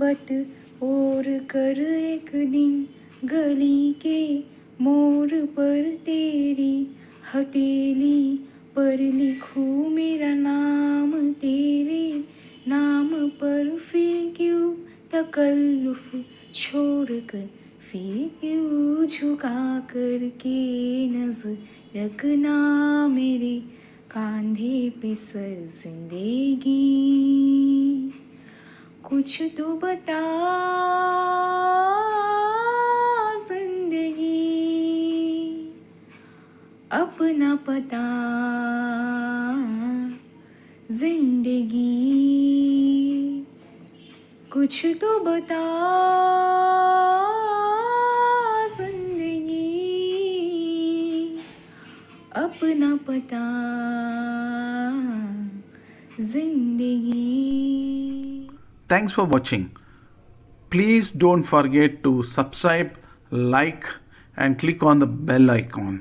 मोहब्बत और कर एक दिन गली के मोड़ पर तेरी हथेली पर लिखूं मेरा नाम, तेरे नाम पर फिर क्यों तकल्लुफ छोड़कर, फिर क्यों झुका कर के नजर रखना मेरे कांधे पे सर जिंदगी। कुछ तो बता जिंदगी, अपना पता जिंदगी। कुछ तो बता जिंदगी, अपना पता जिंदगी। Thanks for watching. Please don't forget to subscribe, like, and click on the bell icon.